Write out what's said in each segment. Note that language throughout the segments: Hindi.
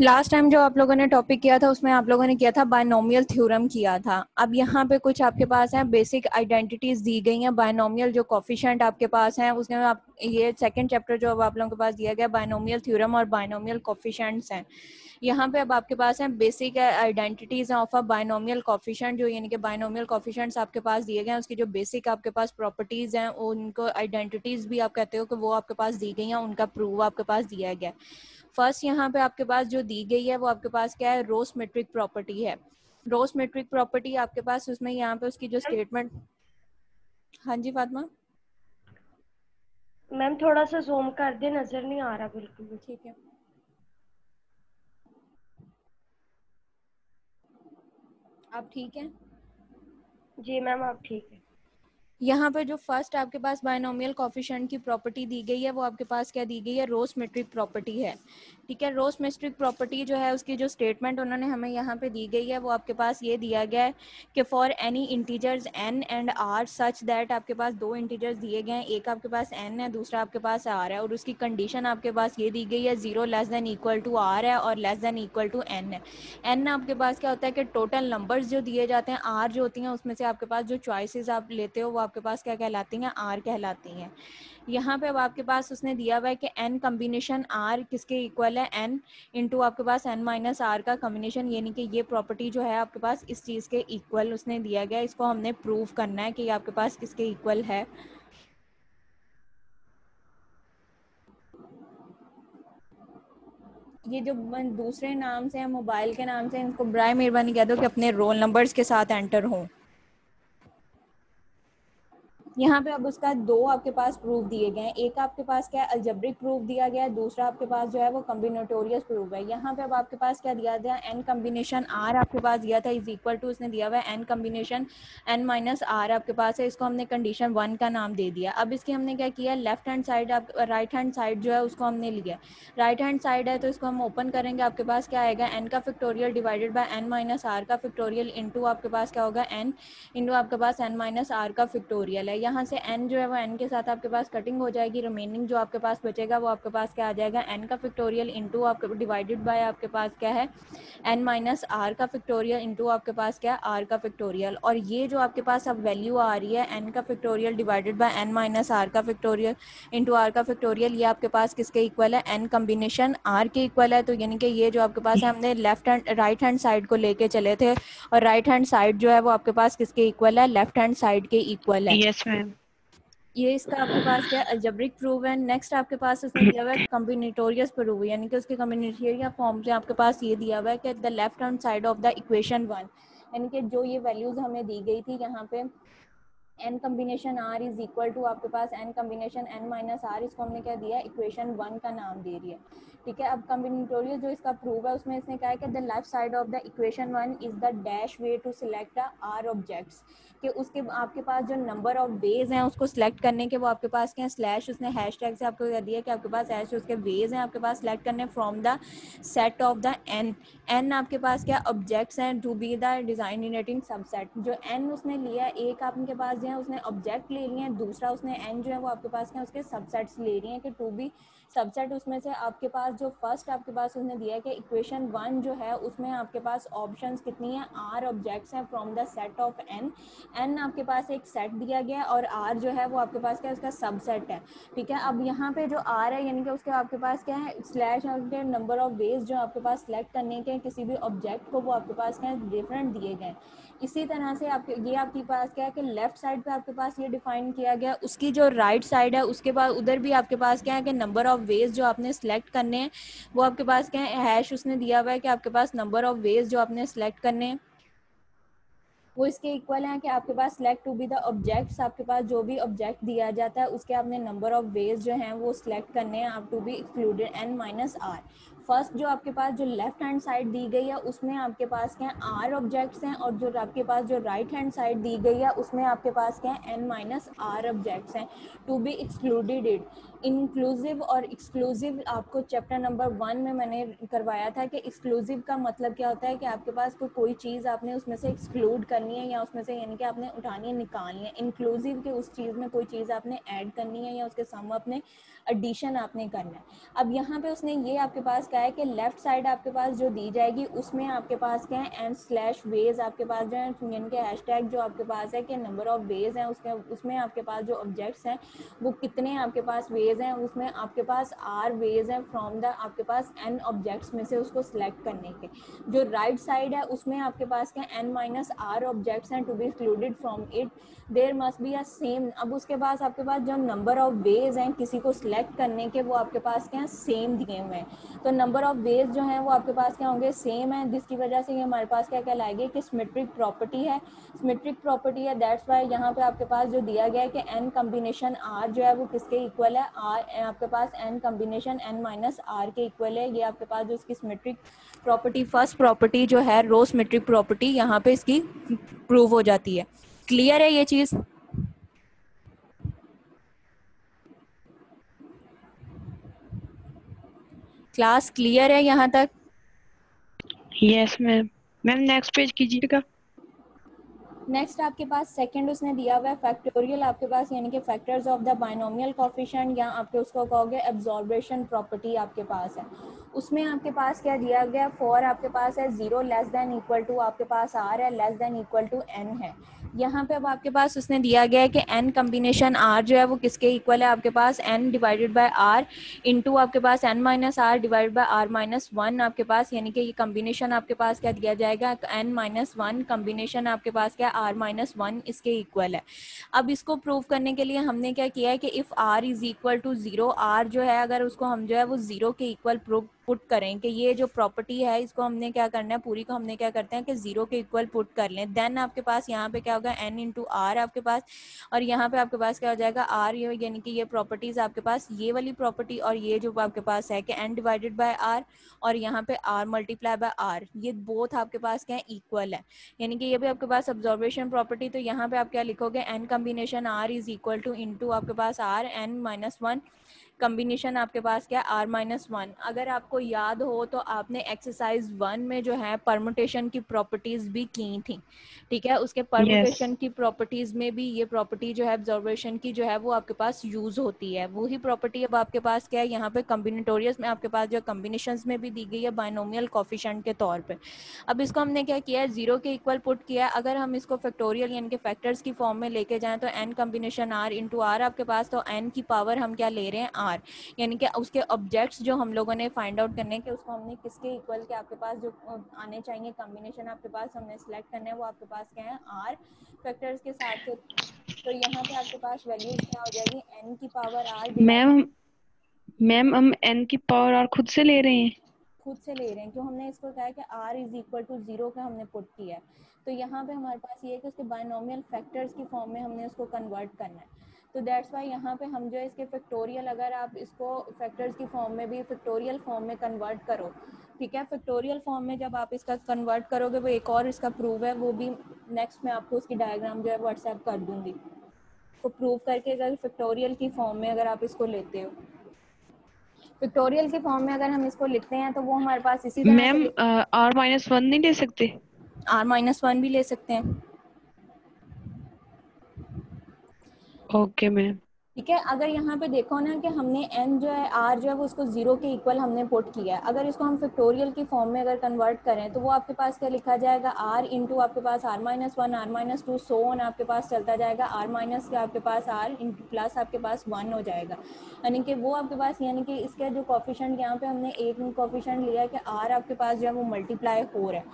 लास्ट टाइम जो आप लोगों ने टॉपिक किया था उसमें आप लोगों ने किया था बायनोमियल थ्योरम किया था। अब यहाँ पे कुछ आपके पास है बेसिक आइडेंटिटीज दी गई हैं। बायनोमियल जो कोफिशिएंट आपके पास हैं उसने आप ये सेकंड चैप्टर जो अब आप लोगों के पास दिया गया बायनोमियल थ्योरम और बायनोमियल कोफिशिएंट्स हैं। यहाँ पे अब आपके पास है basic identities of a binomial coefficient, जो यानी कि बायनोमियल कोफिशिएंट्स आपके पास दिए गए हैं, उसकी जो बेसिक आपके पास प्रॉपर्टीज हैं उनको आइडेंटिटीज भी आप कहते हो कि वो आपके पास दी गई हैं, उनका प्रूव आपके पास दिया गया। फर्स्ट यहाँ पे आपके पास जो दी गई है वो आपके पास क्या है, रो सिमेट्रिक प्रॉपर्टी है। रो सिमेट्रिक प्रॉपर्टी आपके पास उसमें यहाँ पे उसकी जो स्टेटमेंट। हाँ जी फातिमा। मैम थोड़ा सा जूम कर दे, नजर नहीं आ रहा बिल्कुल भी। ठीक है, अब ठीक है। जी मैम आप ठीक है। यहाँ पे जो फर्स्ट आपके पास बायनोमियल कोफिशिएंट की प्रॉपर्टी दी गई है वो आपके पास क्या दी गई है, रो सिमेट्रिक प्रॉपर्टी है। ठीक है, रो सिमेट्रिक प्रॉपर्टी जो है उसकी जो स्टेटमेंट उन्होंने हमें यहाँ पे दी गई है वो आपके पास ये दिया गया है कि for any integers n and r such that आपके पास दो इंटीजर्स दिए गए हैं, एक आपके पास एन है दूसरा आपके पास आर है, और उसकी कंडीशन आपके पास ये दी गई है 0 less than equal to r है और less than equal to n है। एन आपके पास क्या होता है कि टोटल नंबर्स जो दिए जाते हैं, आर जो होती हैं उसमें से आपके पास जो चॉइसेस आप लेते हो वो आपके पास क्या कहलाती हैं, आर कहलाती हैं। यहाँ पे अब आपके पास उसने दिया हुआ है कि एन कम्बिनेशन आर किसके इक्वल है, एन इंटू आपके पास एन माइनस आर का कम्बिनेशन, यानी कि ये प्रॉपर्टी जो है आपके पास इस चीज़ के इक्वल उसने दिया गया। इसको हमने प्रूव करना है कि ये आपके पास किसके इक्वल है। ये जो दूसरे नाम से हैं, मोबाइल के नाम से, इनको बराए मेहरबानी कह दो कि अपने रोल नंबर्स के साथ एंटर हों। यहाँ पे अब उसका दो आपके पास प्रूफ दिए गए हैं, एक आपके पास क्या है अलजेब्रिक प्रूफ दिया गया है, दूसरा आपके पास जो है वो कम्बिनेटोरियस प्रूफ है। यहाँ पे अब आपके पास क्या दिया गया, एन कम्बिनेशन आर आपके पास दिया था इज इक्वल टू, उसने दिया हुआ है n combination n minus r आपके पास है, इसको हमने कंडीशन 1 का नाम दे दिया। अब इसकी हमने क्या किया, left hand side right hand side जो है उसको हमने लिया, राइट हैंड साइड है तो इसको हम ओपन करेंगे, आपके पास क्या आएगा एन का factorial divided by n minus r का फैक्टोरियल इंटू आपके पास क्या होगा एन इंटू आपके पास एन माइनस आर का फैक्टोरियल है। यहाँ से एन जो है वो एन के साथ आपके पास कटिंग हो जाएगी, रिमेनिंग जो आपके पास बचेगा वो आपके पास क्या आ जाएगा, एन का फैक्टोरियल इंटू आपके डिवाइडेड बाय आपके पास क्या है एन माइनस आर का फैक्टोरियल इंटू आपके पास क्या है आर का फैक्टोरियल। और ये जो आपके पास अब वैल्यू आ रही है एन का factorial divided by n minus r का फैक्टोरियल इंटू आर का फैक्टोरियल, ये आपके पास किसके इक्वल है, एन कम्बिनेशन आर के इक्वल है। तो यानी कि ये जो आपके पास है हमने left hand right hand side को लेके चले थे, और राइट हैंड साइड जो है वो आपके पास किसके इक्वल है, लेफ्ट हैंड साइड के इक्वल है। Yes ma'am. ये इसका आपके पास क्या है अलजेब्रिक प्रूफ है। नेक्स्ट आपके पास उसने दिया हुआ है कॉम्बिनेटोरियस प्रूफ, यानी कि उसके कॉम्बिनेटोरियल फॉर्म से आपके पास ये दिया हुआ है कि the left hand side of the equation 1, यानी कि जो ये वैल्यूज हमें दी गई थी यहाँ पे n combination r is equal to आपके पास n combination n minus r, इसको हमने क्या दिया इक्वेशन 1 का नाम दे रही है। ठीक है, अब कॉम्बिनेटोरियल जो इसका प्रूफ है उसमें इसने कहा है कि the left side of the equation 1 is the dash way to select r objects, कि उसके आपके पास जो नंबर ऑफ वेज हैं उसको सिलेक्ट करने के वो आपके पास क्या स्लैश उसने हैश टैग से आपको कह दिया कि आपके पास ऐसे उसके वेज हैं आपके पास सिलेक्ट करने from the set of the n. N आपके पास क्या ऑब्जेक्ट्स हैं to be the designating subset, जो एन उसने लिया एक आपके पास जो है उसने ऑब्जेक्ट ले लिए हैं, दूसरा उसने एन जो है वो आपके पास क्या उसके सबसेट्स ले रही हैं कि टू बी सबसेट। उसमें से आपके पास जो फर्स्ट आपके पास उसने दिया है कि इक्वेशन 1 जो है उसमें आपके पास ऑप्शंस कितनी है, आर ऑब्जेक्ट्स हैं from the set of n. N आपके पास एक सेट दिया गया और आर जो है वो आपके पास क्या उसका सबसेट है। ठीक है, अब यहाँ पे जो आर है यानी कि उसके आपके पास क्या है स्लैश के नंबर ऑफ वेज जो आपके पास सिलेक्ट करने के किसी भी ऑब्जेक्ट को वो आपके पास क्या है डिफरेंट दिए गए। इसी तरह से आपके ये आपके पास क्या है कि लेफ्ट साइड पे आपके पास ये डिफाइन किया गया, उसकी जो राइट साइड है उसके बाद उधर भी आपके पास क्या है कि नंबर ऑफ वेज जो आपने सेलेक्ट करने हैं वो आपके पास क्या है हैश उसने दिया हुआ है कि आपके पास नंबर ऑफ वेज जो आपने सेलेक्ट करने हैं वो इसके इक्वल है कि आपके पास select to be the objects, आपके पास जो भी ऑब्जेक्ट दिया जाता है उसके आपने नंबर ऑफ वेज जो हैं वो सिलेक्ट करने हैं आप to be excluded n minus r. First जो आपके पास जो लेफ्ट हैंड साइड दी गई है उसमें आपके पास क्या है आर ऑब्जेक्ट्स हैं, और जो आपके पास जो राइट हैंड साइड दी गई है उसमें आपके पास क्या है एन माइनस आर ऑब्जेक्ट्स हैं to be excluded it. Inclusive और एक्सक्लूसिव आपको चैप्टर नंबर 1 में मैंने करवाया था कि एक्सक्लूसिव का मतलब क्या होता है कि आपके पास कोई चीज़ आपने उसमें से एक्सक्लूड करनी है या उसमें से यानी कि आपने उठानी है, निकालनी है। इंक्लूसिव के उस चीज़ में कोई चीज़ आपने ऐड करनी है या उसके सम अपने एडिशन आपने करना है। अब यहाँ पे उसने ये आपके पास क्या है कि लेफ्ट साइड आपके पास जो दी जाएगी उसमें आपके पास क्या है n/वेज आपके पास जो है यानी कि हैशटैग जो आपके पास है कि नंबर ऑफ वेज हैं उसमें आपके पास जो ऑब्जेक्ट्स हैं वो कितने आपके पास वेज हैं, उसमें आपके पास आर वेज हैं फ्रॉम द आपके पास n ऑब्जेक्ट्स में से उसको सिलेक्ट करने के। जो राइट साइड है उसमें आपके पास क्या n-r ऑब्जेक्ट्स हैं to be excluded from it, there must be a same. अब उसके बाद आपके पास जो नंबर ऑफ वेज हैं किसी को सिलेक्ट करने के वो आपके पास क्या सेम दिए हुए हैं। तो नंबर ऑफ वेज जो हैं वो आपके पास क्या होंगे, सेम है, जिसकी वजह से ये हमारे पास क्या कहलाएगी कि सिमेट्रिक प्रॉपर्टी है। सिमेट्रिक प्रॉपर्टी है, दैट्स वाई यहाँ पे आपके पास जो दिया गया है कि n कॉम्बिनेशन r जो है वो किसके इक्वल है, r आपके पास n कॉम्बिनेशन n-r के इक्वल है। ये आपके पास जो इसकी सिमेट्रिक प्रॉपर्टी, फर्स्ट प्रॉपर्टी जो है रो सिमेट्रिक प्रॉपर्टी, यहाँ पे इसकी प्रूव हो जाती है। क्लियर है ये चीज? क्लास क्लियर है यहाँ तक? Yes ma'am. Ma'am next page कीजिएगा। नेक्स्ट आपके पास सेकंड उसने दिया हुआ है फैक्टोरियल आपके पास, यानी कि factors of the binomial coefficient, या आपके उसको कहोगे एब्जॉर्बेशन प्रॉपर्टी आपके पास है। उसमें आपके पास क्या दिया गया, फॉर आपके पास है 0 लेस देन इक्वल टू आपके पास r है, less than equal to n है। यहाँ पे अब आपके पास उसने दिया गया है कि n कॉम्बिनेशन r जो है वो किसके इक्वल है, आपके पास n divided by r into आपके पास n minus r divide by r minus 1 आपके पास, यानी कि ये कॉम्बिनेशन आपके पास क्या दिया जाएगा, n माइनस 1 कॉम्बिनेशन आपके पास क्या r माइनस 1 इसके इक्वल है। अब इसको प्रूव करने के लिए हमने क्या किया है कि if r is equal to 0, r जो है अगर उसको हम जो है वो 0 के इक्वल पुट करें कि ये जो प्रॉपर्टी है इसको हमने क्या करना है, पूरी को हमने क्या करते हैं कि 0 के इक्वल पुट कर लें, देन आपके पास यहाँ पे क्या होगा n इंटू आर आपके पास, और यहाँ पे आपके पास क्या हो जाएगा r, यानी कि ये प्रॉपर्टीज आपके पास ये वाली प्रॉपर्टी और ये जो आपके पास है कि n डिवाइडेड बाय r और यहाँ पे r मल्टीप्लाई बाय r, ये बोथ आपके पास क्या है इक्वल है, यानी कि ये भी आपके पास ऑब्जर्वेशन प्रॉपर्टी। तो यहाँ पे आप क्या लिखोगे, n combination r is equal two into आपके पास r n माइनस 1 कॉम्बिनेशन आपके पास क्या r माइनस 1। अगर आपको याद हो तो आपने एक्सरसाइज 1 में जो है परमुटेशन की प्रॉपर्टीज भी की थी, ठीक है, उसके परमुटेशन की प्रॉपर्टीज में भी ये प्रॉपर्टी जो है ऑब्जर्वेशन की जो है वो आपके पास यूज होती है। वही प्रॉपर्टी अब आपके पास क्या है यहाँ पे कॉम्बिनेटोरियस में आपके पास जो कॉम्बिनेशंस में भी दी गई है बाइनोमियल कोफिशिएंट के तौर पे। अब इसको हमने क्या किया है, 0 के इक्वल पुट किया है। अगर हम इसको फैक्टोरियल यानी कि फैक्टर्स की फॉर्म में लेके जाएं तो n combination r into r आपके पास, तो n की पावर हम क्या ले रहे हैं r, यानी कि उसके ऑब्जेक्ट्स जो हम लोगों ने फाइंड आउट करने के उसको हमने किसके इक्वल के आपके पास जो आने चाहिए कॉम्बिनेशन आपके पास हमने सेलेक्ट करना है वो आपके पास क्या है r फैक्टर्स के साथ। तो यहाँ पे आपके पास वैल्यूज क्या हो जाएगी, n की पावर r डिवाइड, मैम हम n की पावर r खुद से ले रहे हैं। खुद से ले रहे हैं क्यों, हमने इसको कहा है कि r इज इक्वल टू 0 का हमने पुट किया है। तो यहाँ पे हमारे पास ये है कि उसके बाइनोमियल फैक्टर्स की फॉर्म में हमने उसको कन्वर्ट करना है। तो दैट्स वाई यहाँ पे हम जो है इसके फैक्टोरियल, अगर आप इसको फैक्टर्स की फॉर्म में भी फैक्टोरियल फॉर्म में कन्वर्ट करो, ठीक है, फैक्टोरियल फॉर्म में जब आप इसका कन्वर्ट करोगे वो एक और इसका प्रूव है, वो भी नेक्स्ट में आपको उसकी डायग्राम जो है व्हाट्सएप कर दूंगी। तो प्रूव करके अगर फैक्टोरियल की फॉर्म में अगर आप इसको लेते हो, फैक्टोरियल के फॉर्म में अगर हम इसको लिखते हैं तो वो हमारे पास इसी तरह मैम से r माइनस 1 नहीं ले सकते? r माइनस 1 भी ले सकते हैं, ओके मैम। ठीक है। अगर यहाँ पे देखो ना कि हमने n जो है r जो है वो उसको 0 के इक्वल हमने पुट किया है, अगर इसको हम फैक्टोरियल की फॉर्म में अगर कन्वर्ट करें तो वो आपके पास क्या लिखा जाएगा, r इंटू आपके पास r minus 1 r minus 2 so on आपके पास चलता जाएगा, r माइनस आपके पास r इंटू प्लस आपके पास 1 हो जाएगा, यानी कि वो आपके पास, यानी कि इसका जो कॉफिशेंट यहाँ पे हमने एक कॉफिशेंट लिया है कि r आपके पास जो है वो मल्टीप्लाई हो रहा है,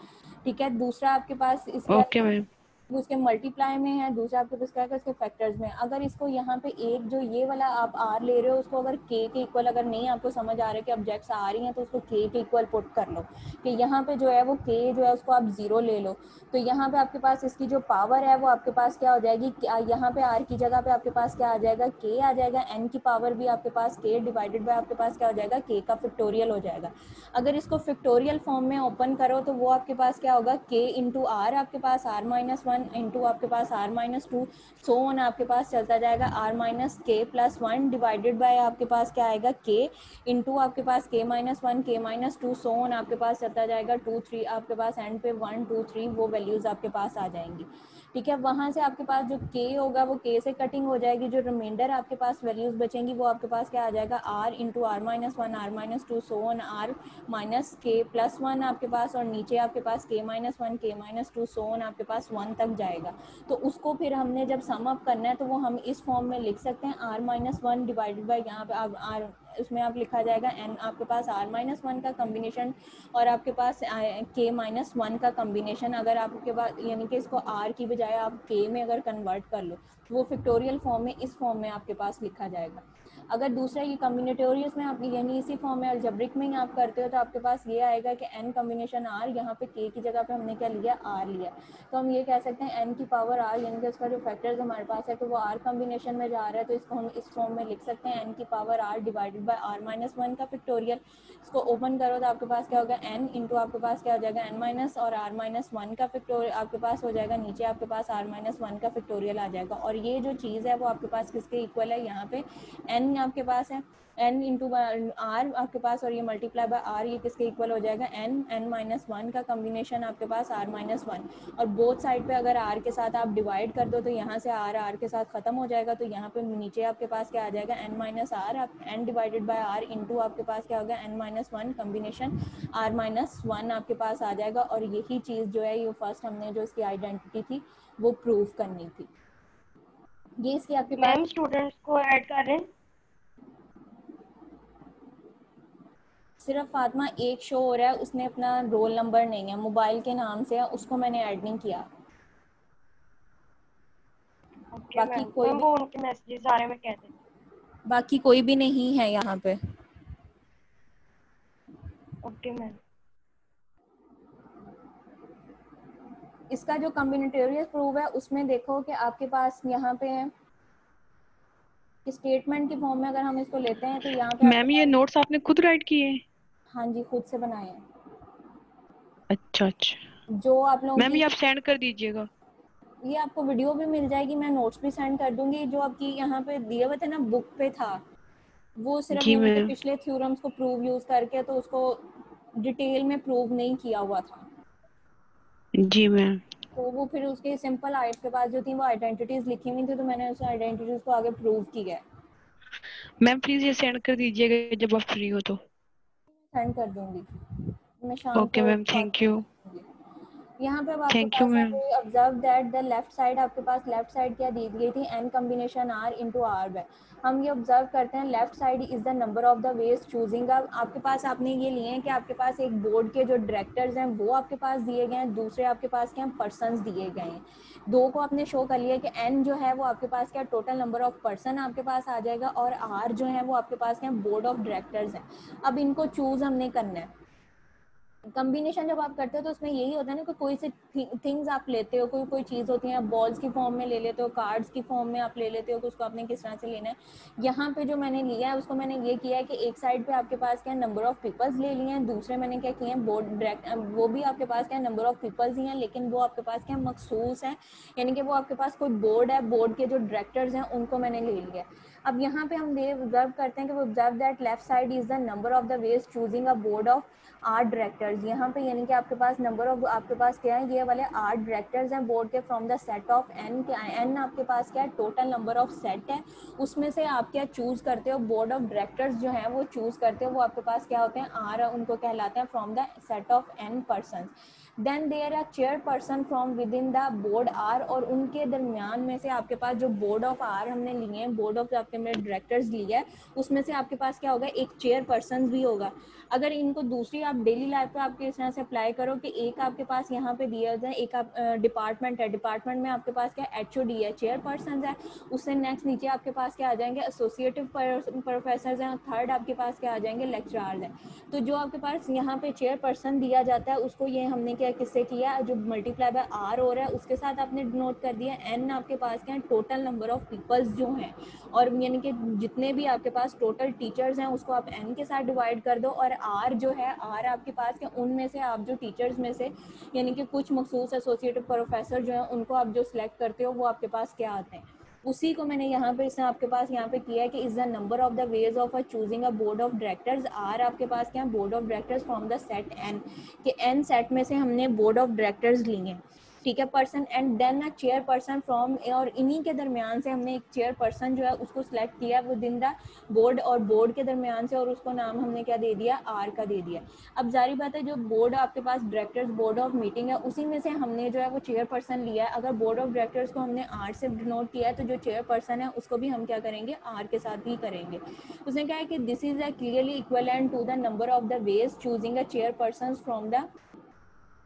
ठीक है। दूसरा आपके पास इसका ओके मैम। वो उसके मल्टीप्लाई में है, दूसरा आपके पास क्या है उसके फैक्टर्स में। अगर इसको यहाँ पे एक जो ये वाला आप r ले रहे हो उसको अगर k के इक्वल अगर नहीं आपको समझ आ रहा है कि ऑब्जेक्ट्स आ रही हैं तो उसको k के इक्वल पुट कर लो कि यहाँ पे जो है वो k जो है उसको आप 0 ले लो, तो यहाँ पे आपके पास इसकी जो पावर है वो आपके पास क्या हो जाएगी, यहाँ पे r की जगह पे आपके पास क्या आ जाएगा, k आ जाएगा, n की पावर भी आपके पास k डिवाइडेड बाय आपके पास क्या हो जाएगा, k का फैक्टोरियल हो जाएगा। अगर इसको फैक्टोरियल फॉर्म में ओपन करो तो वो आपके पास क्या होगा, k इंटू आर आपके पास r माइनस 1 1 इंटू आपके पास r-2 सो ऑन आपके पास चलता जाएगा r-k+1 डिवाइडेड बाय आपके पास क्या आएगा k इंटू आपके पास k-1 k-2 सो ऑन आपके पास चलता जाएगा 2 3 आपके पास एंड पे 1 2 3 वो वैल्यूज आपके पास आ जाएंगी। ठीक है, वहां से आपके पास जो k होगा वो k से कटिंग हो जाएगी, जो रिमाइंडर आपके पास वैल्यूज बचेंगी वो आपके पास क्या आ जाएगा r into r-1 r-2 so on r-k+1 आपके पास, और नीचे आपके पास k-1 k-2 सो ऑन आपके पास 1 तक जाएगा। तो उसको फिर हमने जब सम अप करना है तो वो हम इस फॉर्म में लिख सकते हैं r-1 डिवाइडेड बाय यहाँ पे आप r उसमें आप लिखा जाएगा n आपके पास r-1 का कॉम्बिनेशन और आपके पास k-1 का कॉम्बिनेशन। अगर आपके पास यानी कि इसको r की बजाय आप k में अगर कन्वर्ट कर लो तो वो फैक्टोरियल फॉर्म में इस फॉर्म में आपके पास लिखा जाएगा। अगर दूसरा ये कॉम्बिनेटोरियस में आप यानी इसी फॉर्म में अलजेब्रिक में ही आप करते हो तो आपके पास ये आएगा कि n कॉम्बिनेशन r, यहाँ पे k की जगह पे हमने क्या लिया r लिया, तो हम ये कह सकते हैं n की पावर r यानी कि उसका जो फैक्टर्स हमारे पास है तो वो r कॉम्बिनेशन में जा रहा है, तो इसको हम इस फॉर्म में लिख सकते हैं n की power r divided by r-1 का फैक्टोरियल। इसको ओपन करो तो आपके पास क्या होगा n इंटू आपके पास क्या हो जाएगा n- और r-1 का फैक्टोरियल आपके पास हो जाएगा, नीचे आपके पास r-1 का फैक्टोरियल आ जाएगा। और ये जो चीज़ है वो आपके पास किसके इक्वल है, यहाँ पे n आपके पास है n इंटू r आपके पास, और ये मल्टीप्लाई बाय r, ये किसके इक्वल हो जाएगा n-1 का कॉम्बिनेशन आपके पास r-1, और बोथ साइड पे अगर r के साथ आप डिवाइड कर दो तो यहाँ से r के साथ ख़त्म हो जाएगा, तो यहाँ पे नीचे आपके पास क्या आ जाएगा n-r, n divided by r into आपके पास क्या होगा n-1 कॉम्बिनेशन r-1 आपके पास आ जाएगा। और यही चीज़ जो है ये फर्स्ट हमने जो इसकी आइडेंटिटी थी वो प्रूव करनी थी। ये इसकी आपके पास मैम स्टूडेंट्स को ऐड कर रहे हैं। सिर्फ फातिमा एक शो हो रहा है, उसने अपना रोल नंबर नहीं है, मोबाइल के नाम से है, उसको मैंने ऐड नहीं किया। ओके बाकी मैम, कोई मैम भी वो उनके मैसेजेस आ रहे हैं, मैं कह देती बाकी कोई भी नहीं है यहाँ पे। हूँ। Okay ma'am. इसका जो कॉम्बिनेटोरियल प्रूफ है उसमें देखो कि आपके पास यहाँ पे है कि स्टेटमेंट की फॉर्म में अगर हम इसको लेते हैं तो यहाँ पे आपके मैम ये पास, नोट्स आपने खुद राइट किए हैं? हाँ जी खुद से बनाए हैं। अच्छा अच्छा जो आप लोगों मैम, की ये आप सेंड कर दीजिएगा। ये आपको वीडियो भी मिल जाएगी, मैं नोट्स भी सेंड कर दूंगी। जो आपकी यहाँ पे दिए हुए थे ना बुक पे था, वो सिर्फ जी यानी कि मैम। पिछले थ्योरम्स को प्रूव यूज करके, तो उसको डिटेल में प्रूव नहीं किया हुआ था, जी मैम। तो वो फिर उसके सिंपल आपके पास जो थी वो आइडेंटिटीज लिखी हुई थी, तो मैंने उस आइडेंटिटीज को आगे प्रूव किया है। मैम प्लीज ये सेंड कर दीजिएगा जब आप फ्री हो तो। सेंड कर दूंगी मैं शाम ओके को मैम, थैंक यू। यहाँ पे अब आपके थैंक यू पास है मैम। कोई observe that the left side, आपके पास लेफ्ट साइड क्या दी गई थी n combination r into r है। हम ये ऑब्जर्व करते हैं left side is the number of the ways choosing. अब आपके पास आपने ये लिए हैं कि आपके पास एक बोर्ड के जो डायरेक्टर्स हैं वो आपके पास दिए गए हैं, दूसरे आपके पास क्या पर्सनस दिए गए हैं। दो को आपने शो कर लिया कि n जो है वो आपके पास क्या टोटल नंबर ऑफ पर्सन आपके पास आ जाएगा, और r जो है वो आपके पास क्या बोर्ड ऑफ डायरेक्टर्स हैं। अब इनको चूज हमने करना है। कॉम्बिनेशन जब आप करते हो तो उसमें यही होता है ना कि कोई से थिंग्स आप लेते हो, कोई कोई चीज़ होती है, आप बॉल्स की फॉर्म में ले लेते हो, कार्ड्स की फॉर्म में आप ले लेते हो कि उसको आपने किस तरह से लेना है। यहाँ पे जो मैंने लिया है उसको मैंने ये किया है कि एक साइड पे आपके पास क्या नंबर ऑफ पीपल्स ले लिए हैं, दूसरे मैंने क्या किए हैं बोर्ड डायरेक्ट, वो भी आपके पास क्या नंबर ऑफ पीपल्स ही हैं, लेकिन वो आपके पास क्या मखसूस है, यानी कि वो आपके पास कोई बोर्ड है, बोर्ड के जो डायरेक्टर्स हैं उनको मैंने ले लिया। अब यहाँ पे हम ऑब्जर्व करते हैं कि वो observe that left side is the number of the ways choosing a board of art directors. यहाँ पे यानी कि आपके पास नंबर ऑफ आपके पास क्या है, ये वाले आर्ट डायरेक्टर्स हैं बोर्ड के from the set of n. क्या एन आपके पास क्या है टोटल नंबर ऑफ सेट है, उसमें से आप क्या चूज करते हो, बोर्ड ऑफ डायरेक्टर्स जो है वो चूज करते हो, वो आपके पास क्या होते हैं आर, उनको कहलाते हैं from the set of n person. Then there are chairperson from within the board r, और उनके दरमियान में से आपके पास जो बोर्ड ऑफ आर हमने लिए हैं, बोर्ड ऑफ आपके मेरे डायरेक्टर्स लिया है, उसमें से आपके पास क्या होगा एक चेयर पर्सन भी होगा। अगर इनको दूसरी आप डेली लाइफ पे आपके इस तरह से अप्लाई करो कि एक आपके पास यहाँ पे दिया जाए, एक आप डिपार्टमेंट है, डिपार्टमेंट में आपके पास क्या HOD है, चेयर पर्सन है, उससे नेक्स्ट नीचे आपके पास क्या आ जाएंगे एसोसिएटिव प्रोफेसर हैं, और थर्ड आपके पास क्या आ जाएंगे लेक्चरार्स हैं। तो जो आपके पास यहाँ पे चेयर पर्सन दिया जाता है उसको ये हमने क्या किससे किया, जो मल्टीप्लाई बाय आर हो रहा है उसके साथ आपने डिनोट कर दिया। एन आपके पास क्या है, टोटल नंबर ऑफ पीपल्स जो हैं, और यानी कि जितने भी आपके पास टोटल टीचर्स हैं उसको आप एन के साथ डिवाइड कर दो, और आर जो है, आर आपके पास क्या, उनमें से आप जो टीचर्स में से यानी कि कुछ मखसूस एसोसिएटेड प्रोफेसर जो है उनको आप जो सिलेक्ट करते हो वो आपके पास क्या आते हैं। उसी को मैंने यहाँ पे इसने आपके पास यहाँ पे किया है कि is the number of the ways of choosing a board of directors. R आपके पास क्या, board of directors from the set n, कि एन सेट में से हमने बोर्ड ऑफ डायरेक्टर्स लिए हैं, ठीक है, person, and then a chairperson from, और इन्हीं के दरमियान से हमने एक चेयर पर्सन जो है उसको सिलेक्ट किया विद इन द बोर्ड, और बोर्ड के दरमियान से, और उसको नाम हमने क्या दे दिया, आर का दे दिया। अब जारी बात है जो बोर्ड आपके पास डायरेक्टर्स बोर्ड ऑफ मीटिंग है उसी में से हमने जो है वो चेयर पर्सन लिया है। अगर बोर्ड ऑफ डायरेक्टर्स को हमने आर से डिनोट किया है तो जो चेयर पर्सन है उसको भी हम क्या करेंगे, आर के साथ ही करेंगे। उसने कहा है कि this is a clearly equivalent to the number of the ways choosing a chairperson from the,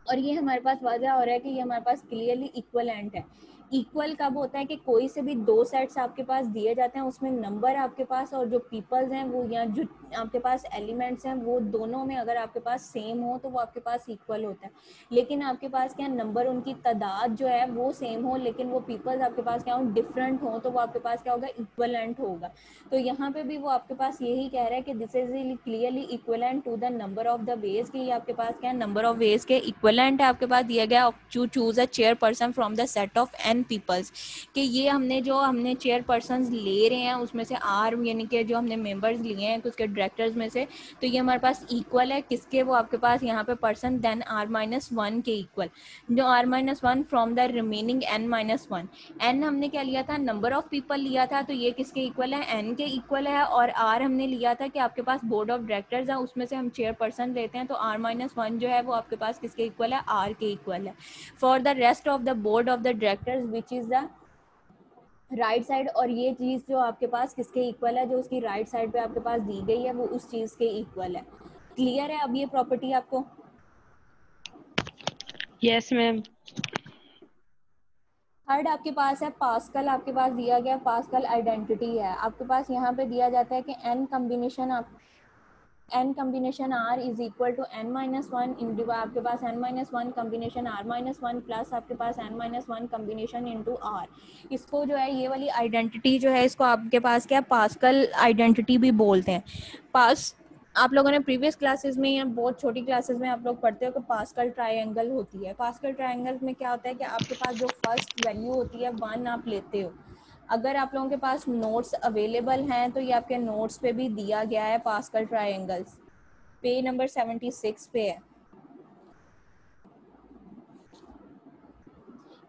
और ये हमारे पास वाज़ह हो रहा है कि ये हमारे पास क्लियरली इक्वलेंट है। इक्वल कब होता है कि कोई से भी दो सेट्स आपके पास दिए जाते हैं, उसमें नंबर आपके पास और जो पीपल्स हैं वो, या जो आपके पास एलिमेंट्स हैं वो दोनों में अगर आपके पास सेम हो तो वो आपके पास इक्वल होता है। लेकिन आपके पास क्या, नंबर उनकी तादाद जो है वो सेम हो लेकिन वो पीपल्स आपके पास क्या हो, डिफरेंट हो, तो वो आपके पास क्या होगा, इक्वलेंट होगा। तो यहाँ पे भी वो आपके पास यही कह रहा है कि this is clearly equivalent to the number of the ways, कि ये आपके पास क्या, नंबर ऑफ वेज के इक्वलेंट है। आपके पास दिया गया to choose a chairperson from the set of n peoples, कि ये हमने चेयर पर्सन ले रहे हैं उसमें से आर, यानी कि जो हमने मेंबर्स लिए हैं उसके डायरेक्टर्स में से, तो ये हमारे पास इक्वल है किसके, वो आपके पास यहाँ पे person then r minus one के इक्वल, जो r minus one from the remaining n minus one. N हमने क्या लिया था, नंबर ऑफ पीपल लिया था, तो ये किसके इक्वल है, एन के इक्वल है। और आर हमने लिया था कि आपके पास बोर्ड ऑफ डायरेक्टर्स है उसमें से हम चेयर पर्सन लेते हैं, तो आर माइनस वन जो है वो आपके पास किसके इक्वल है, आर के इक्वल है। For the rest of the board of the directors which is the right side, और ये चीज़ जो आपके पास किसके इक्वल है, जो उसकी राइट साइड पे आपके पास दी गई है वो उस चीज़ के इक्वल है। क्लियर है अब ये प्रॉपर्टी आपको? Yes ma'am. थर्ड आपके पास है पास्कल, आपके पास दिया गया पास्कल आइडेंटिटी है। आपके पास यहाँ पे दिया जाता है कि n combination r is equal to n minus one into, आपके पास n minus one combination r minus one plus आपके पास n minus one combination into r. इसको जो है ये वाली आइडेंटिटी जो है इसको आपके पास क्या, पास्कल आइडेंटिटी भी बोलते हैं। पास आप लोगों ने प्रीवियस क्लासेस में या बहुत छोटी क्लासेस में आप लोग पढ़ते हो कि पास्कल ट्रायंगल होती है। पास्कल ट्रायंगल में क्या होता है कि आपके पास जो फर्स्ट वैल्यू होती है 1 आप लेते हो। अगर आप लोगों के पास नोट्स अवेलेबल हैं तो ये आपके नोट्स पे भी दिया गया है, पास्कल ट्रायंगल्स पेज नंबर 76 पे है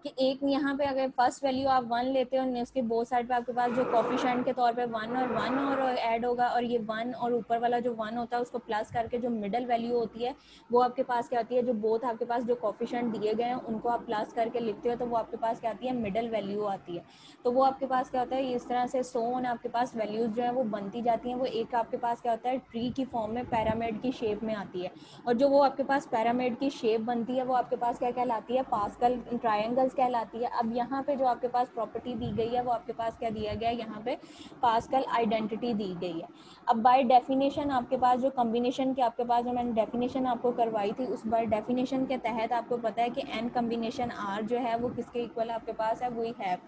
कि एक यहाँ पे अगर फर्स्ट वैल्यू आप 1 लेते हो, उसके बोथ साइड पे आपके पास जो कोफिशिएंट के तौर पे 1 और ऐड होगा, और ये 1 और ऊपर वाला जो 1 होता है उसको प्लस करके जो मिडल वैल्यू होती है वो आपके पास क्या होती है, जो बोथ आपके पास जो कोफिशिएंट दिए गए हैं उनको आप प्लस करके लिखते हो तो वो आपके पास क्या आती है, मिडल वैल्यू आती है। तो वो आपके पास क्या होता है, इस तरह से सोन आपके पास वैल्यूज जो है वो बनती जाती हैं। वो एक आपके पास क्या होता है, ट्री की फॉर्म में पैरामिड की शेप में आती है, और जो वो आपके पास पैरामिड की शेप बनती है वो आपके पास क्या कहलाती है, पास्कल ट्रायंगल्स कहलाती है। अब यहाँ पे जो आपके पास प्रॉपर्टी दी गई है वो आपके पास क्या दिया गया है, यहाँ पे पास्कल आइडेंटिटी दी गई है। अब बाय डेफिनेशन आपके पास जो कम्बिनेशन की आपके पास जो मैंने डेफिनेशन आपको करवाई थी उस बाय डेफिनेशन के तहत आपको पता है कि एन कम्बिनेशन आर जो है वो किसके इक्वल आपके पास है, वही है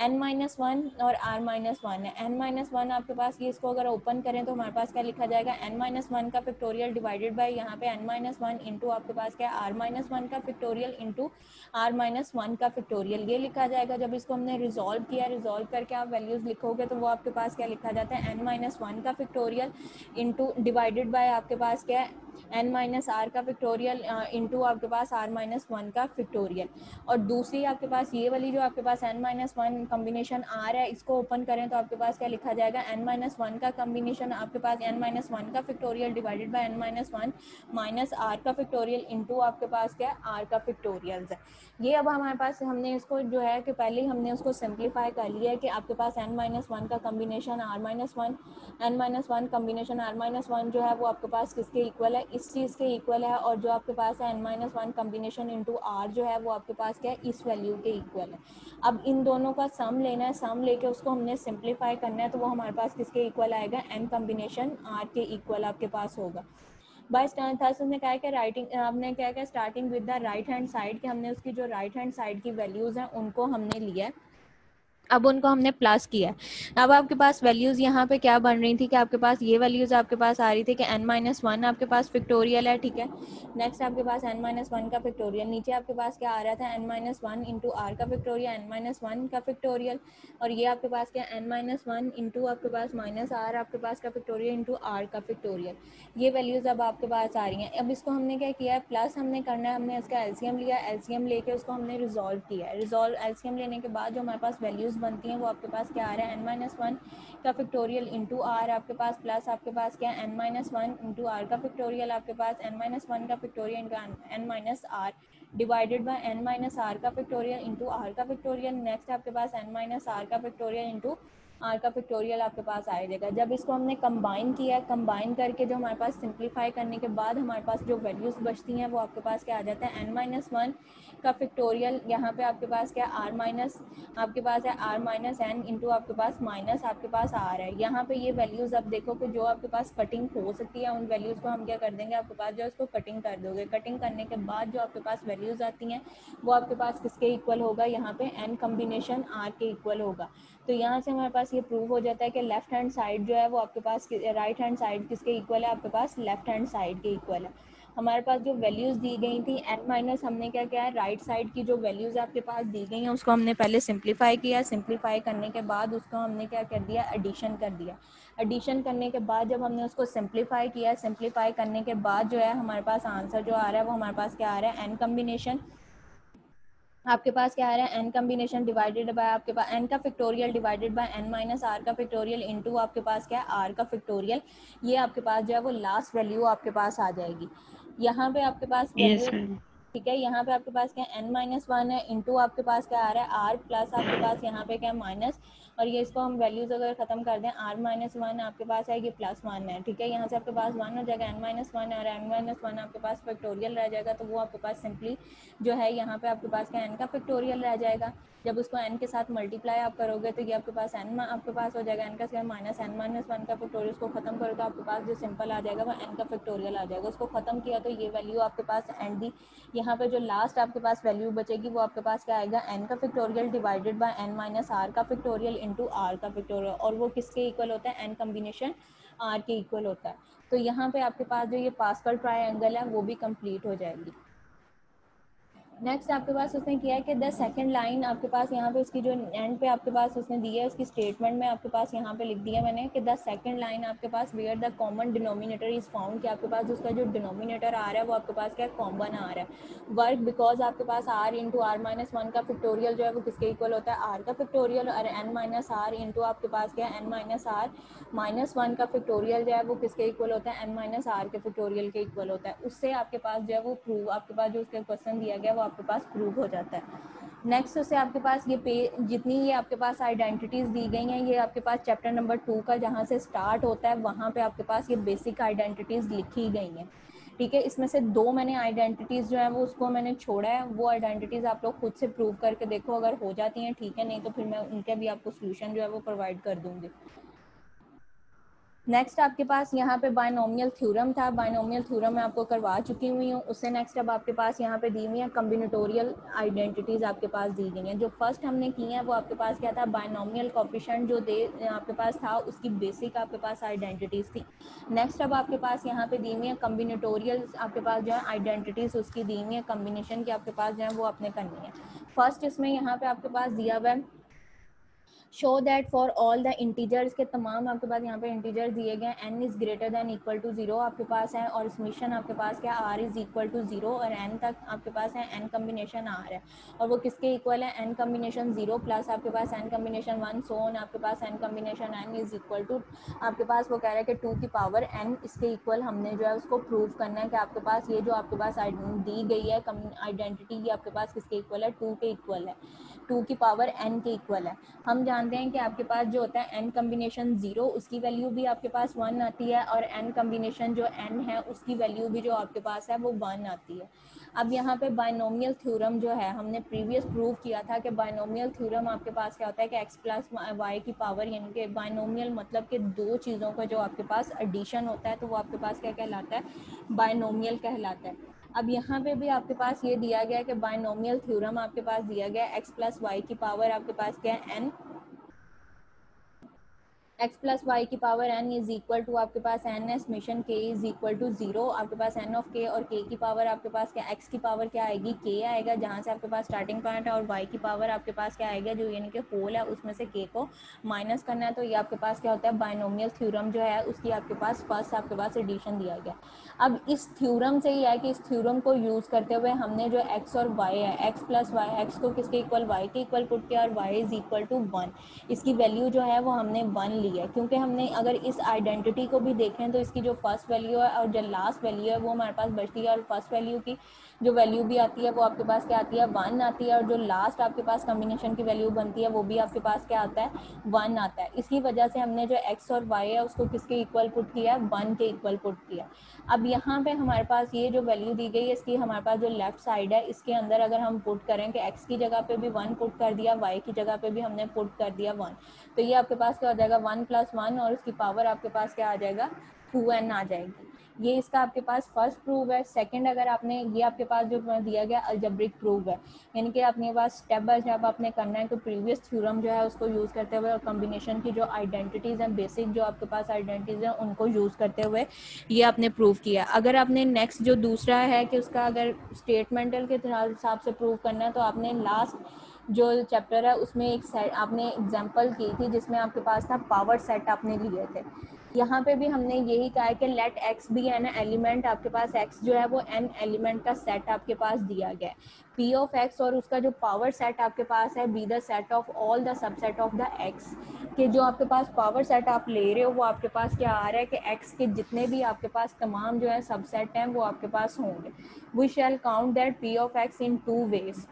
एन माइनस वन और आर माइनस वन है। एन माइनस वन आपके पास ये, इसको अगर ओपन करें तो हमारे पास क्या लिखा जाएगा, एन माइनस वन का फैक्टोरियल डिवाइडेड बाय यहाँ पे एन माइनस वन इंटू आपके पास क्या, आर माइनस वन का factorial into r minus one का फैक्टोरियल, ये लिखा जाएगा। जब इसको हमने रिजॉल्व किया, रिजॉल्व करके आप वैल्यूज लिखोगे तो वो आपके पास क्या लिखा जाता है, एन माइनस वन का फैक्टोरियल इंटू डिवाइडेड बाय आपके पास क्या है, एन माइनस आर का फैक्टोरियल इंटू आपके पास आर माइनस वन का फैक्टोरियल। और दूसरी आपके पास ये वाली जो आपके पास n minus one combination r है, इसको ओपन करें तो आपके पास क्या लिखा जाएगा, एन माइनस वन का कम्बिनेशन आपके पास एन माइनस वन का factorial divided by n minus one minus r का फैक्टोरियल इंटू आपके पास क्या है, आर का फैक्टोरियल है। ये अब हमारे पास हमने इसको जो है कि पहले ही हमने उसको सिंप्लीफाई कर लिया है कि आपके पास एन माइनस वन का combination r minus one, n minus one combination r minus one जो है वो आपके पास किसके इक्वल है, इस चीज़ के इक्वल है। और जो आपके पास है n minus one combination into r जो है वो आपके पास क्या है, इस वैल्यू के इक्वल है। अब इन दोनों का सम लेना है, सम लेके उसको हमने सिंप्लीफाई करना है तो वो हमारे पास किसके इक्वल आएगा, एन कम्बिनेशन आर के इक्वल आपके पास होगा। बाय थर्स उसने कहा है कि राइटिंग हमने क्या किया starting with the right hand side कि हमने उसकी जो राइट हैंड साइड की वैल्यूज़ हैं उनको हमने लिया है, अब उनको हमने प्लस किया है। अब आपके पास वैल्यूज़ यहाँ पे क्या बन रही थी कि आपके पास ये वैल्यूज़ आपके पास आ रही थी कि n-1 आपके पास फिक्टोरियल है, ठीक है। नेक्स्ट आपके पास n-1 का फिक्टोरियल, नीचे आपके पास क्या आ रहा था n-1 इंटू आर का फिक्टोरियल, n-1 का फिक्टोरियल, और ये आपके पास क्या n-1 इंटू आपके पास माइनस आर आपके पास का फिक्टोरियल इंटू आर का फिक्टोरियल। ये वैल्यूज़ अब आपके पास आ रही हैं। अब इसको हमने क्या किया है, प्लस हमने करना है, हमने इसका एलसीएम लिया, एलसीएम लेके उसको हमने रिजॉल्व किया है। रिजॉल्व एलसीएम लेने के बाद जो हमारे पास वैल्यूज़ बनती हैं वो आपके पास क्या आ रहा है n-1 का फिक्टोरियल इंटू आर आपके पास प्लस आपके पास क्या n-1 इंटू आर का फिक्टोरियल आपके पास n-1 का factorial into n-r divided by n-r का फिक्टोरियल इंटू आर का फिक्टोरियल। नेक्स्ट आपके पास n-r का फिक्टोरियल इंटू आर का फिक्टोरियल आपके पास आ जाएगा। जब इसको हमने कंबाइन किया है, कंबाइन करके जो हमारे पास सिंप्लीफाई करने के बाद हमारे पास जो वैल्यूज़ बचती हैं वो आपके पास क्या आ जाता है n-1 का फिक्टोरियल, यहाँ पे आपके पास क्या r माइनस आपके पास है r माइनस n इंटू आपके पास माइनस आपके पास r है। यहाँ पे ये वैल्यूज़ अब देखो कि जो आपके पास कटिंग हो सकती है उन वैल्यूज़ को हम क्या कर देंगे, आपके पास जो इसको कटिंग कर दोगे, कटिंग करने के बाद जो आपके पास वैल्यूज़ आती हैं वो आपके पास किसके इक्वल होगा, यहाँ पे n कम्बिनेशन r के इक्वल होगा। तो यहाँ से हमारे पास ये प्रूव हो जाता है कि लेफ्ट हैंड साइड जो है वो आपके पास राइट हैंड साइड किसके इक्वल है, आपके पास लेफ्ट हैंड साइड के इक्वल है। हमारे पास जो वैल्यूज़ दी गई थी n माइनस, हमने क्या किया है राइट साइड की जो वैल्यूज़ आपके पास दी गई हैं उसको हमने पहले सिंप्लीफाई किया, सिंप्लीफाई करने के बाद उसको हमने क्या कर दिया, एडिशन कर दिया। एडिशन करने के बाद जब हमने उसको सिंप्लीफाई किया, सिंप्लीफाई करने के बाद जो है हमारे पास आंसर जो आ रहा है वो हमारे पास क्या आ रहा है, n कम्बिनेशन आपके पास क्या आ रहा है, n कम्बिनेशन डिवाइडेड बाय आपके पास n का factorial divided by n minus r का फिक्टोरियल इंटू आपके पास क्या है r का फिक्टोरियल। ये आपके पास जो है वो लास्ट वैल्यू आपके पास आ जाएगी। यहाँ पे आपके पास यस वैल्यू, मैम। ठीक है, यहाँ पे आपके पास क्या n-1 है इंटू आपके पास क्या आ रहा है r प्लस आपके पास यहाँ पे क्या माइनस, और ये इसको हम वैल्यूज अगर खत्म कर दें r-1 आपके पास है, ये +1 है, ठीक है। यहाँ से आपके पास 1 हो जाएगा, n-1 और n-1 आपके पास फैक्टोरियल रह जाएगा, तो वो आपके पास सिंपली जो है यहाँ पे आपके पास क्या n का फैक्टोरियल रह जाएगा। जब उसको n के साथ मल्टीप्लाई आप करोगे तो ये आपके पास n आपके पास हो जाएगा, n का स्क्वायर माइनस n-1 का फैक्टोरियल, उसको खत्म करो तो आपके पास जो सिंपल आ जाएगा वो n का फैक्टोरियल आ जाएगा। उसको खत्म किया तो ये वैल्यू आपके पास एंड दी, यहाँ पे जो लास्ट आपके पास वैल्यू बचेगी वो आपके पास क्या आएगा, n का factorial divided by n minus r का फैक्टोरियल इंटू आर का फैक्टोरियल, और वो किसके इक्वल होता है, n कम्बिनेशन r के इक्वल होता है। तो यहाँ पे आपके पास जो ये पास्कल ट्रायंगल है वो भी कंप्लीट हो जाएगी। नेक्स्ट आपके पास उसने किया है कि द सेकंड लाइन आपके पास यहाँ पे उसकी जो एंड पे आपके पास उसने दी है, उसकी स्टेटमेंट में आपके पास यहाँ पे लिख दिया मैंने कि द सेकंड लाइन आपके पास where the common denominator is found, कि आपके पास उसका जो डिनोमिनेटर आ रहा है वो आपके पास क्या कॉमन आ रहा है। वर्क बिकॉज आपके पास r इंटू r-1 का फैक्टोरियल जो है वो किसके इक्वल होता है, r का फैक्टोरियल, और n-r इंटू आपके पास क्या n-r-1 का फैक्टोरियल जो है वो किसके इक्वल होता है, n-r के फैक्टोरियल के इक्वल होता है। उससे आपके पास जो है वो प्रूव, आपके पास जो उसका क्वेश्चन दिया गया वो आपके पास प्रूव हो जाता है। नेक्स्ट उससे आपके पास ये जितनी ये आपके पास आइडेंटिटीज़ दी गई हैं, ये आपके पास चैप्टर नंबर 2 का जहाँ से स्टार्ट होता है वहाँ पे आपके पास ये बेसिक आइडेंटिटीज़ लिखी गई हैं, ठीक है। इसमें से 2 मैंने आइडेंटिटीज़ जो है वो उसको मैंने छोड़ा है, वो आइडेंटिटीज़ आप लोग खुद से प्रूव करके देखो, अगर हो जाती हैं ठीक है, नहीं तो फिर मैं उनके भी आपको सोल्यूशन जो है वो प्रोवाइड कर दूँगी। नेक्स्ट आपके पास यहाँ पे बायनोमियल थ्योरम था, बायनोमियल थ्योरम मैं आपको करवा चुकी हुई हूँ। उससे नेक्स्ट अब आपके पास यहाँ पे दी हुई है कम्बिनेटोरियल आइडेंटिटीज़ आपके पास दी गई हैं। जो फर्स्ट हमने की हैं वो आपके पास क्या था, बायनोमियल कोफिशिएंट जो आपके पास था उसकी बेसिक आपके पास आइडेंटिटीज़ थी। नेक्स्ट अब आपके पास यहाँ पे दी हुई है कम्बिनेटोरियल आपके पास जो है आइडेंटिटीज़ उसकी दी हुई है, कम्बिनेशन की आपके पास जो है वो आपने करनी है। फर्स्ट इसमें यहाँ पे आपके पास दिया हुआ है show that for all the integers के तमाम आपके पास यहाँ पे इंटीजर दिए गए, n is greater than equal to 0 आपके पास है, और समीशन आपके पास क्या r इज़ इक्वल टू 0 और n तक आपके पास है n कम्बिनेशन r है, और वो किसके इक्वल है, n कम्बिनेशन 0 प्लस आपके पास n कम्बिनेशन 1 सो ऑन आपके पास n combination n is equal to आपके पास वो कह रहा है कि 2 की पावर n इसके इक्वल हमने जो है उसको प्रूव करना है कि आपके पास ये जो आपके पास दी गई है आइडेंटिटी ये आपके पास किसके इक्वल है, 2 के इक्वल है, 2 की पावर n के इक्वल है। हम जानते जानते हैं कि आपके पास जो होता है n कम्बिनेशन 0 उसकी वैल्यू भी आपके पास 1 आती है और n कम्बिनेशन जो n है उसकी वैल्यू भी जो आपके पास है वो 1 आती है। अब यहाँ पे बाइनोमियल थ्योरम जो है हमने प्रीवियस प्रूव किया था कि बाइनोमियल थ्योरम आपके पास क्या होता है कि x प्लस वाई की पावर, यानी कि बाइनोमियल मतलब कि दो चीज़ों का जो आपके पास एडिशन होता है तो वो आपके पास क्या कहलाता है, बाइनोमियल कहलाता है। अब यहाँ पे भी आपके पास ये दिया गया है कि बाइनोमियल थ्योरम आपके पास दिया गया है x प्लस वाई की पावर आपके पास क्या है n, x प्लस वाई की power n is equal to आपके पास n है summation k is equal to 0। आपके पास n ऑफ k और k की पावर आपके पास क्या, x की पावर क्या आएगी, k आएगा जहाँ से आपके पास स्टार्टिंग पॉइंट है, और y की पावर आपके पास क्या आएगा, जो यानी कि होल है उसमें से k को माइनस करना है। तो ये आपके पास क्या होता है, बाइनोमियल थ्योरम जो है उसकी आपके पास फर्स्ट आपके पास एडिशन दिया गया। अब इस थ्योरम से ही है कि इस थ्योरम को यूज़ करते हुए हमने जो x और y है, x प्लस वाई, x को किसके इक्वल, y के इक्वल पुट किया और y इज इक्वल टू 1। इसकी वैल्यू जो है वो हमने 1 ली है, क्योंकि हमने अगर इस आइडेंटिटी को भी देखें तो इसकी जो फर्स्ट वैल्यू है और जो लास्ट वैल्यू है वो हमारे पास बचती है, और फर्स्ट वैल्यू की जो वैल्यू भी आती है वो आपके पास क्या आती है, 1 आती है, और जो लास्ट आपके पास कम्बिनेशन की वैल्यू बनती है वो भी आपके पास क्या आता है, 1 आता है। इसी वजह से हमने जो x और y है उसको किसके इक्वल पुट किया, 1 के इक्वल पुट किया। अब यहाँ पे हमारे पास ये जो वैल्यू दी गई है इसकी हमारे पास जो लेफ्ट साइड है इसके अंदर अगर हम पुट करें कि x की जगह पे भी 1 पुट कर दिया, y की जगह पे भी हमने पुट कर दिया 1, तो ये आपके पास क्या हो जाएगा, 1 प्लस 1 और उसकी पावर आपके पास क्या आ जाएगा, 2n आ जाएगी। ये इसका आपके पास फर्स्ट प्रूव है। सेकंड अगर आपने ये आपके पास जो दिया गया अलजेब्रिक प्रूव है, यानी कि अपने पास स्टेप बाय स्टेप आपने करना है कि प्रीवियस थ्योरम जो है उसको यूज़ करते हुए और कॉम्बिनेशन की जो आइडेंटिटीज़ हैं, बेसिक जो आपके पास आइडेंटिटीज़ हैं उनको यूज़ करते हुए ये आपने प्रूव किया। अगर आपने नेक्स्ट जो दूसरा है कि उसका अगर स्टेटमेंटल के हिसाब से प्रूव करना है तो आपने लास्ट जो चैप्टर है उसमें एक सेट आपने एग्जांपल की थी जिसमें आपके पास था पावर सेट आपने लिए थे। यहाँ पे भी हमने यही कहा है कि let x be n element, आपके पास x जो है वो n एलिमेंट का सेट आपके पास दिया गया है, p ऑफ x, और उसका जो पावर सेट आपके पास है be the set of all the subset of the x, कि जो आपके पास पावर सेट आप ले रहे हो वो आपके पास क्या आ रहा है कि x के जितने भी आपके पास तमाम जो है सबसेट हैं वो आपके पास होंगे। We shall count that p of x in 2 ways,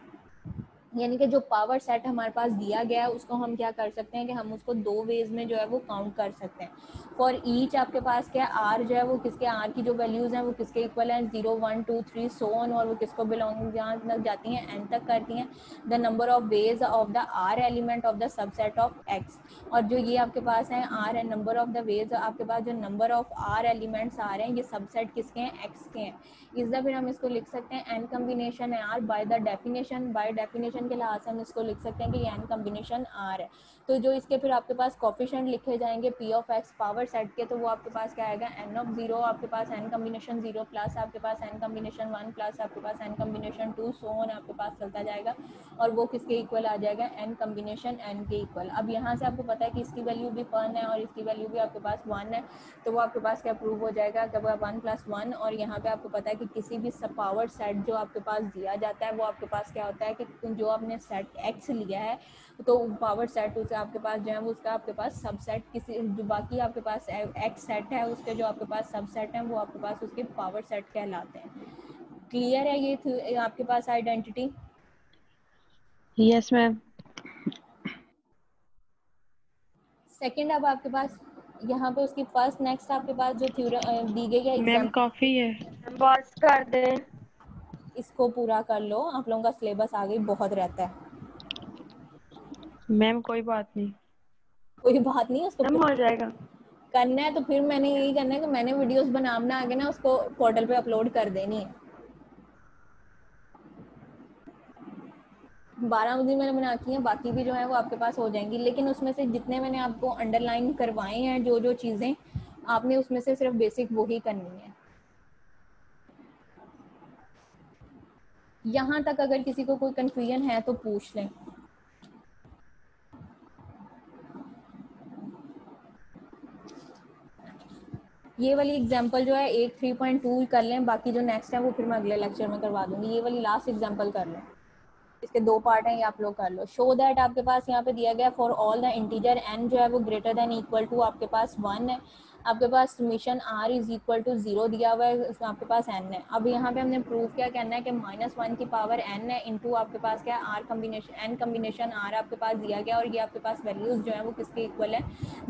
यानी कि जो पावर सेट हमारे पास दिया गया है उसको हम क्या कर सकते हैं कि हम उसको 2 वेज में जो है वो काउंट कर सकते हैं। फॉर ईच आपके पास क्या आर जो है वो किसके, आर की जो वैल्यूज़ हैं वो किसके इक्वल हैं, 0 1 2 3 सो ऑन, और वो किसको बिलोंग जहाँ तक जाती हैं एन तक करती हैं, the number of ways of the r element of the subset of x. और जो ये आपके पास हैं r and number of the ways, आपके पास जो नंबर ऑफ आर एलिमेंट्स आ रहे हैं ये सबसेट किसके हैं, एक्स के हैं। इसलिए फिर हम इसको लिख सकते हैं n combination r by the definition, by definition के लिहाज से हम इसको लिख सकते हैं कि एन कम्बिनेशन आर है। तो जो इसके फिर आपके पास कोफिशिएंट लिखे जाएंगे P of x power set के, तो वो आपके पास क्या आएगा, एन ऑफ 0 आपके पास एन कम्बिनेशन 0 प्लस आपके पास एन कम्बिनेशन 1 प्लस आपके पास एन कम्बिनेशन 2 सो ऑन आपके पास चलता जाएगा, और वो किसके इक्वल आ जाएगा, एन कम्बिनेशन एन के इक्वल। अब यहाँ से आपको पता है कि इसकी वैल्यू भी 1 है और इसकी वैल्यू भी आपके पास 1 है, तो वो आपके पास क्या प्रूव हो जाएगा कि 1 प्लस 1, और यहाँ पे आपको पता है कि किसी भी पावर सेट जो आपके पास दिया जाता है वो आपके पास क्या होता है कि जो आपने सेट एक्स लिया है तो पावर सेट उसे आपके पास जो है वो उसका आपके पास सबसेट किसी जो बाकी आपके पास एक्स सेट है उसके जो आपके पास सबसेट हैं वो आपके पास उसके पावर सेट कहलाते हैं। क्लियर है ये आपके पास आइडेंटिटी? Yes ma'am. सेकंड अब आपके पास यहाँ पे उसकी फर्स्ट नेक्स्ट आपके पास जो थ्योरम दी गई है मैम एग्जाम्पल, काफी है। बस कर दे। इसको पूरा कर लो, आप लोगों का सिलेबस आगे बहुत रहता है। मैम कोई बात नहीं। कोई बात नहीं, उसको मैम हो जाएगा। करना है तो फिर मैंने यही करना है कि मैंने वीडियोस बनाना आगे ना उसको पोर्टल पे अपलोड कर देनी है। 12 उस दिन मैंने बना की हैं, बाकी भी जो है वो आपके पास हो जाएंगी, लेकिन उसमें से जितने मैंने आपको अंडरलाइन करवाए हैं जो जो चीज़ें आपने उसमें से सिर्फ बेसिक वो ही करनी है। यहाँ तक अगर किसी को कोई कंफ्यूजन है तो पूछ लें। ये वाली एग्जांपल जो है 3.2 कर लें, बाकी जो नेक्स्ट है वो फिर मैं अगले लेक्चर में करवा दूंगी। ये वाली लास्ट एग्जांपल कर लें, इसके 2 पार्ट हैं, ये आप लोग कर लो। शो दैट आपके पास यहाँ पे दिया गया for all the integer n जो है वो ग्रेटर देन इक्वल टू आपके पास 1 है। आपके पास summation r is equal to 0 दिया हुआ है, इसमें आपके पास एन है। अब यहाँ पे हमने प्रूव क्या करना है कि -1 की पावर एन है इंटू आपके पास क्या r combination n combination r आपके पास दिया गया, और ये आपके पास वैल्यूज जो है वो किसके इक्वल है,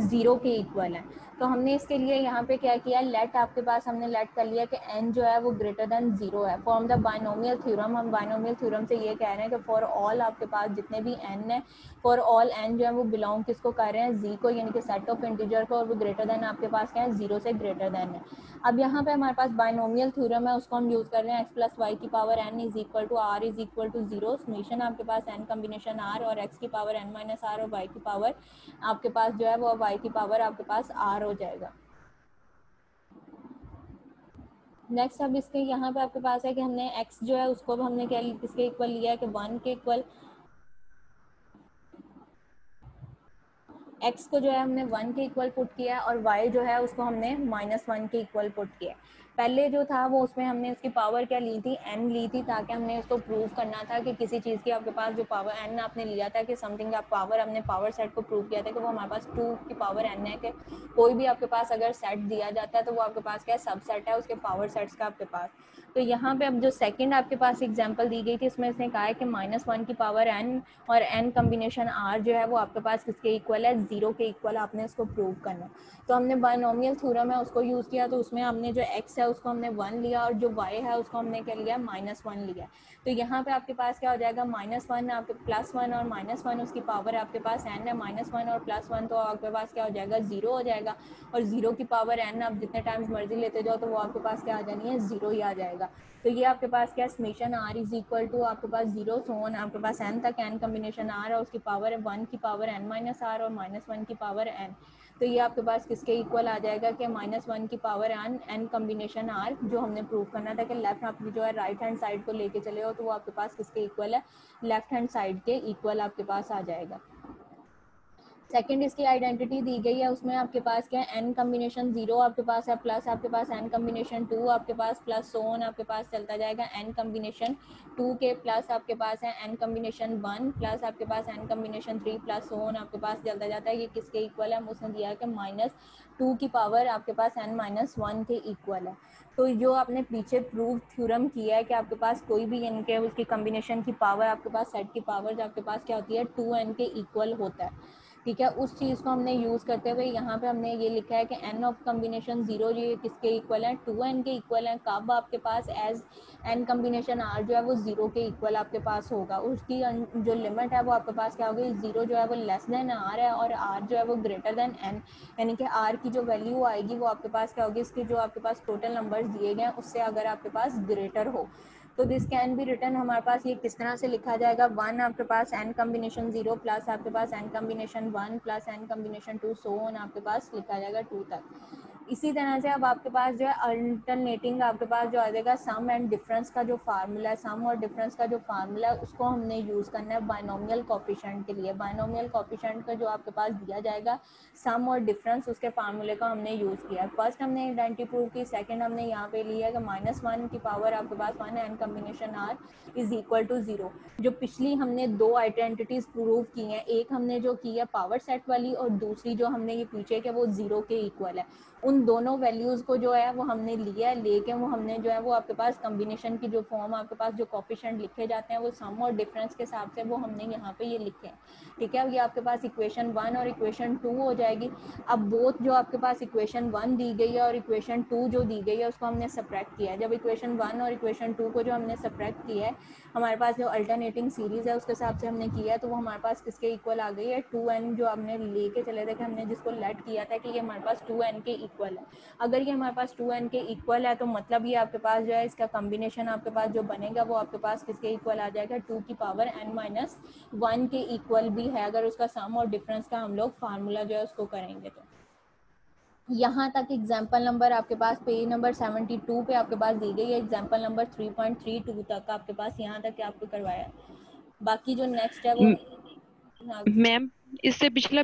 0 के इक्वल है। तो हमने इसके लिए यहाँ पे क्या किया, लेट आपके पास हमने लेट कर लिया कि n जो है वो ग्रेटर देन 0 है। फॉर्म द बाइनोमियल थ्योरम, हम बाइनोमियल थ्योरम से ये कह रहे हैं कि फॉर ऑल आपके पास जितने भी n है, फॉर ऑल n जो है वो बिलोंग किसको कर रहे हैं, z को, यानी कि सेट ऑफ इंटीजर को, और वो ग्रेटर देन आपके पास क्या है, 0 से ग्रेटर देन है। अब यहाँ पे हमारे पास बाइनोमियल थ्योरम है, उसको हम यूज कर रहे हैं x प्लस वाई की power n is equal to r is equal to 0, summation आपके पास n कम्बिनेशन r और x की पावर n माइनस r और y की पावर आपके पास जो है वो y की पावर आपके पास r हो जाएगा। नेक्स्ट अब इसके यहाँ पे आपके पास है कि हमने x जो है उसको भी हमने क्या किसके इक्वल लिया है कि 1 के इक्वल, x को जो है हमने 1 के इक्वल पुट किया है, और y जो है उसको हमने -1 के इक्वल पुट किया है। पहले जो था वो उसमें हमने उसकी पावर क्या ली थी, n ली थी, ताकि हमने उसको प्रूव करना था कि किसी चीज़ की आपके पास जो पावर n आपने लिया था कि समथिंग का पावर, हमने पावर सेट को प्रूव किया था कि वो हमारे पास 2 की पावर n है, कि कोई भी आपके पास अगर सेट दिया जाता है तो वो आपके पास क्या सब सेट है उसके पावर सेट्स का आपके पास। तो यहाँ पे अब जो सेकंड आपके पास एग्जांपल दी गई थी इसमें इसने कहा है कि -1 की पावर n और n कम्बिनेशन r जो है वो आपके पास किसके इक्वल है, 0 के इक्वल आपने इसको प्रूव करना है। तो हमने बाइनोमियल थ्योरम है उसको यूज़ किया, तो उसमें हमने जो x है उसको हमने 1 लिया, और जो y है उसको हमने क्या लिया, -1 लिया। तो यहाँ पे आपके पास क्या हो जाएगा, -1 आपके +1 और -1 उसकी पावर आपके पास n है, -1 और +1 तो आपके पास क्या हो जाएगा, 0 हो जाएगा, और 0 की पावर n आप जितने टाइम्स मर्जी लेते जाओ तो वो आपके पास क्या आ जानी है, 0 ही आ जाएगा। तो ये आपके पास क्या summation r is equal to आपके पास 0 सोन आपके पास n तक n कम्बिनेशन r और उसकी पावर है 1 की पावर n माइनस r और -1 की पावर n। तो ये आपके पास किसके इक्वल आ जाएगा कि -1 की पावर n कम्बिनेशन r, जो हमने प्रूव करना था कि लेफ्ट आप जो है राइट हैंड साइड को लेके चले हो तो वो आपके पास किसके इक्वल है, लेफ्ट हैंड साइड के इक्वल आपके पास आ जाएगा। सेकंड इसकी आइडेंटिटी दी गई है, उसमें आपके पास क्या है, n कम्बिनेशन 0 आपके पास है, प्लस आपके पास n कम्बिनेशन 2 आपके पास, प्लस सोन आपके पास चलता जाएगा n कम्बिनेशन 2 के, प्लस आपके पास है n कम्बिनेशन 1, प्लस आपके पास n कम्बिनेशन 3, प्लस सोन आपके पास चलता जाता है। ये किसके इक्वल है, उसने दिया है कि -2 की पावर आपके पास n-1 के इक्वल है। तो जो आपने पीछे प्रूव थ्योरम किया है कि आपके पास कोई भी n के उसकी कम्बिनेशन की पावर आपके पास सेट की पावर जो आपके पास क्या होती है 2n के इक्वल होता है, ठीक है। उस चीज़ को हमने यूज़ करते हुए यहाँ पे हमने ये लिखा है कि n ऑफ कम्बिनेशन 0 ये किसके इक्वल है, 2n के इक्वल है। कब आपके पास एज n कम्बिनेशन r जो है वो 0 के इक्वल आपके पास होगा, उसकी जो लिमिट है वो आपके पास क्या होगी, 0 जो है वो लेस देन r है और r जो है वो ग्रेटर देन n, यानी कि r की जो वैल्यू आएगी वो आपके पास क्या होगी, इसके जो आपके पास टोटल नंबर्स दिए गए हैं उससे अगर आपके पास ग्रेटर हो। तो दिस कैन बी रिटर्न, हमारे पास ये किस तरह से लिखा जाएगा, 1 आपके पास n कम्बिनेशन 0 प्लस आपके पास n combination 1 plus n combination 2 so on आपके पास लिखा जाएगा 2 तक। इसी तरह से अब आपके पास जो है अल्टरनेटिंग आपके पास जो आ जाएगा सम एंड डिफरेंस का जो फार्मूला है, सम और डिफरेंस का जो फार्मूला है उसको हमने यूज़ करना है बाइनोमियल कोफिशिएंट के लिए। बाइनोमियल कोफिशिएंट का जो आपके पास दिया जाएगा सम और डिफरेंस, उसके फार्मूले का हमने यूज़ किया। फर्स्ट हमने आइडेंटिटी प्रूव की, सेकंड हमने यहाँ पे लिया कि -1 की पावर आपके पास 1 n combination r is equal to 0। जो पिछली हमने दो आइडेंटिटीज प्रूव की हैं, एक हमने जो की है पावर सेट वाली और दूसरी जो हमने ये पीछे के वो 0 के इक्वल है। उन दोनों वैल्यूज़ को जो है वो हमने लिया है, लेके वो हमने जो है वो आपके पास कम्बिनेशन की जो फॉर्म आपके पास जो कोफिशिएंट लिखे जाते हैं वो सम और डिफरेंस के हिसाब से वो हमने यहाँ पे ये लिखे हैं, ठीक है। ये आपके पास इक्वेशन 1 और इक्वेशन 2 हो जाएगी। अब बोथ जो आपके पास इक्वेशन 1 दी गई है और इक्वेशन 2 जो दी गई है उसको हमने सब्ट्रैक्ट किया है। जब इक्वेशन 1 और इक्वेशन 2 को जो हमने सब्ट्रैक्ट किया है, हमारे पास जो अल्टरनेटिंग सीरीज़ है उसके हिसाब से हमने किया है, तो वो हमारे पास किसके इक्वल आ गई है, 2n जो हमने लेके चले थे कि हमने जिसको लेट किया था कि ये हमारे पास 2n के इक्वल है। अगर ये हमारे पास 2n के इक्वल है तो मतलब ये आपके पास जो है इसका कम्बिनेशन आपके पास जो बनेगा वो आपके पास किसके इक्वल आ जाएगा, 2 की पावर n-1 के इक्वल भी है, अगर उसका सम और डिफरेंस का हम लोग फार्मूला जो है उसको करेंगे। तो यहाँ तक एग्जाम्पल नंबर आपके पास पेज नंबर 72 पे आपके पास दी गई है, एग्जाम्पल नंबर 3.32 तक आपके पास यहाँ तक आपको करवाया है। बाकी जो नेक्स्ट है वो मैम इससे पिछला